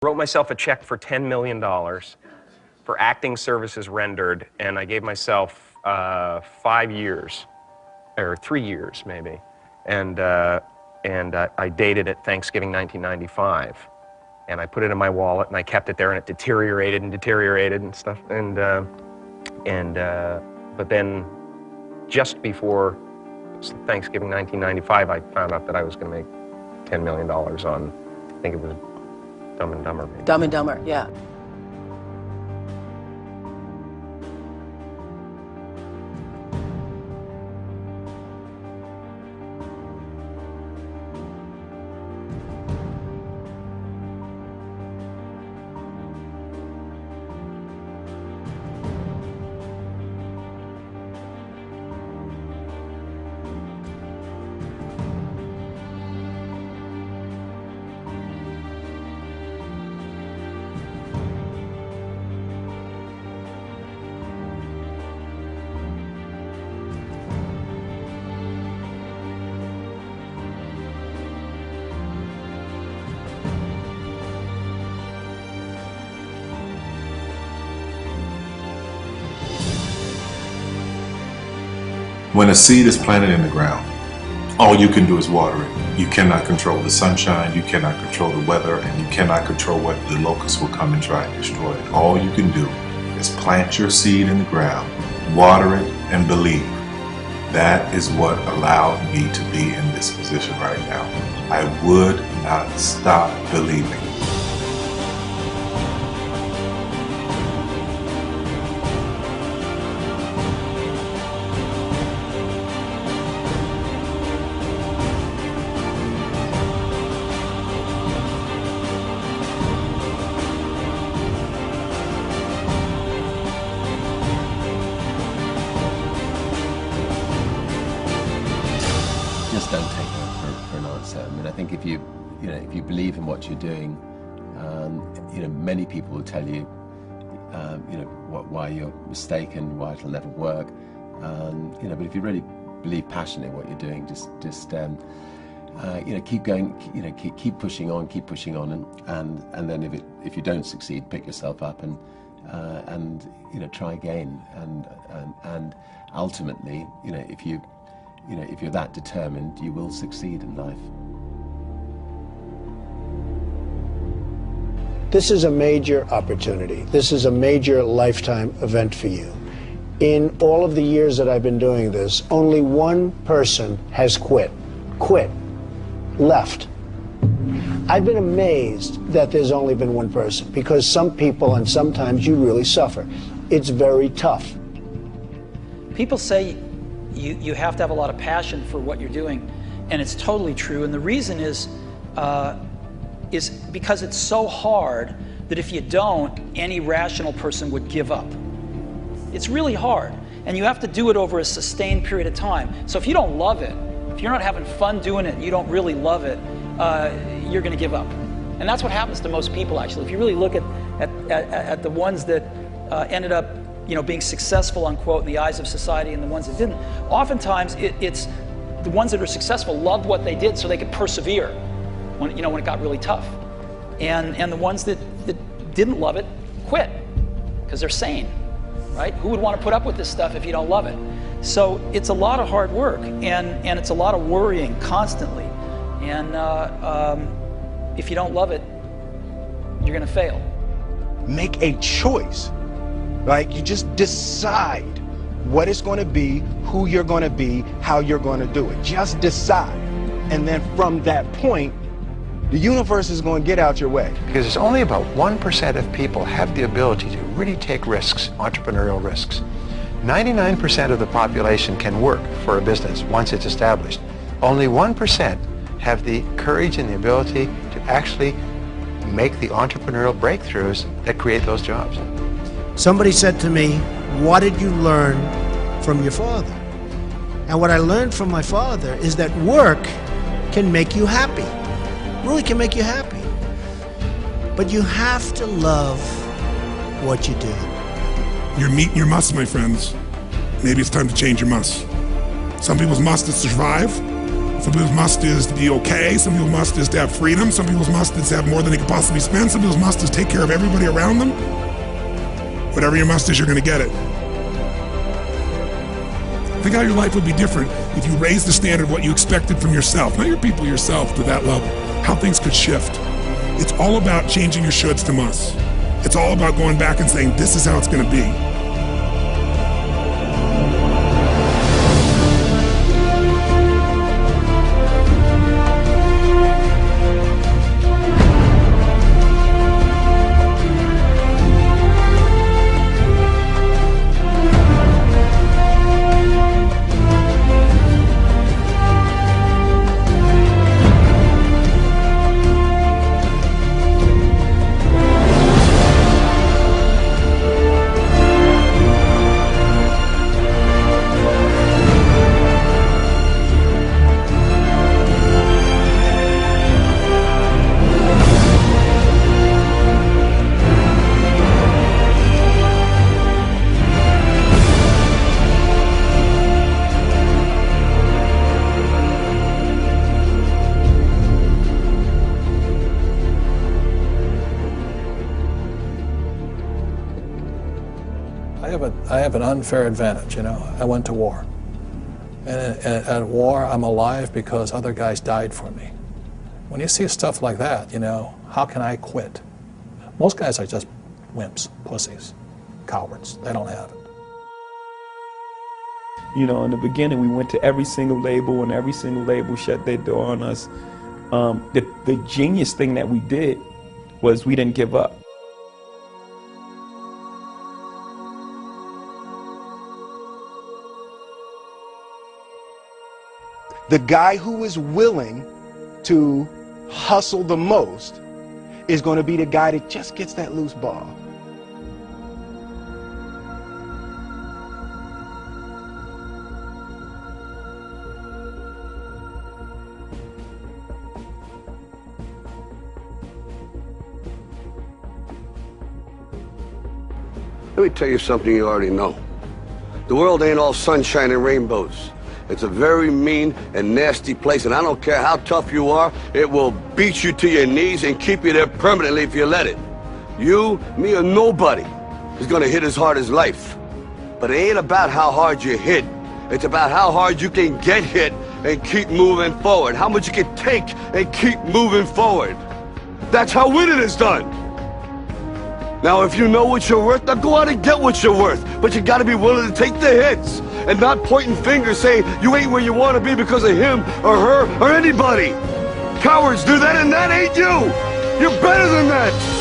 Wrote myself a check for $10 million for acting services rendered, and I gave myself 5 years, or 3 years maybe, and I dated it Thanksgiving 1995, and I put it in my wallet and I kept it there, and it deteriorated and stuff, but then just before Thanksgiving 1995, I found out that I was going to make $10 million on, I think it was Dumb and Dumber, maybe. Dumb and Dumber, yeah. When a seed is planted in the ground, all you can do is water it. You cannot control the sunshine, you cannot control the weather, and you cannot control what the locusts will come and try and destroy it. All you can do is plant your seed in the ground, water it, and believe. That is what allowed me to be in this position right now. I would not stop believing. Just don't take no for an answer. I mean, I think if you believe in what you're doing, many people will tell you, why you're mistaken, why it'll never work. But if you really believe passionately in what you're doing, just keep going, keep pushing on, and then if you don't succeed, pick yourself up and try again, and ultimately, if you're that determined, you will succeed in life. This is a major opportunity. This is a major lifetime event for you. In all of the years that I've been doing this, only one person has quit, left. I've been amazed that there's only been one person, because some people, and sometimes you really suffer. It's very tough. People say you have to have a lot of passion for what you're doing, and it's totally true. And the reason is because it's so hard that if you don't, any rational person would give up. It's really hard, and you have to do it over a sustained period of time. So if you don't love it, if you're not having fun doing it, and you don't really love it, you're going to give up. And that's what happens to most people, actually. If you really look at the ones that ended up being successful, unquote, in the eyes of society, and the ones that didn't, oftentimes it's the ones that are successful loved what they did so they could persevere when it got really tough. And the ones that didn't love it quit because they're sane, right? Who would want to put up with this stuff if you don't love it? So it's a lot of hard work, and it's a lot of worrying constantly. And if you don't love it, you're going to fail. Make a choice. Like, you just decide what it's going to be, who you're going to be, how you're going to do it. Just decide. And then from that point, the universe is going to get out your way. Because it's only about 1% of people have the ability to really take risks, entrepreneurial risks. 99% of the population can work for a business once it's established. Only 1% have the courage and the ability to actually make the entrepreneurial breakthroughs that create those jobs. Somebody said to me, what did you learn from your father? And what I learned from my father is that work can make you happy. Really can make you happy. But you have to love what you do. You're meeting your must, my friends. Maybe it's time to change your must. Some people's must is to survive. For Some people's must is to be okay. Some people's must is to have freedom. Some people's must is to have more than they could possibly spend. Some people's must is take care of everybody around them. Whatever your must is, you're going to get it. Think how your life would be different if you raised the standard of what you expected from yourself, not your people, yourself, to that level. How things could shift. It's all about changing your shoulds to musts. It's all about going back and saying, this is how it's going to be. I have an unfair advantage, you know. I went to war. And at war, I'm alive because other guys died for me. When you see stuff like that, you know, how can I quit? Most guys are just wimps, pussies, cowards. They don't have it. You know, in the beginning, we went to every single label, and every single label shut their door on us. The genius thing that we did was we didn't give up. The guy who is willing to hustle the most is going to be the guy that just gets that loose ball. Let me tell you something you already know. The world ain't all sunshine and rainbows. It's a very mean and nasty place, and I don't care how tough you are, it will beat you to your knees and keep you there permanently if you let it. You, me, or nobody is gonna hit as hard as life. But it ain't about how hard you hit. It's about how hard you can get hit and keep moving forward. How much you can take and keep moving forward. That's how winning is done. Now, if you know what you're worth, now go out and get what you're worth. But you gotta be willing to take the hits and not pointing fingers saying you ain't where you want to be because of him or her or anybody. Cowards do that, and that ain't you. You're better than that.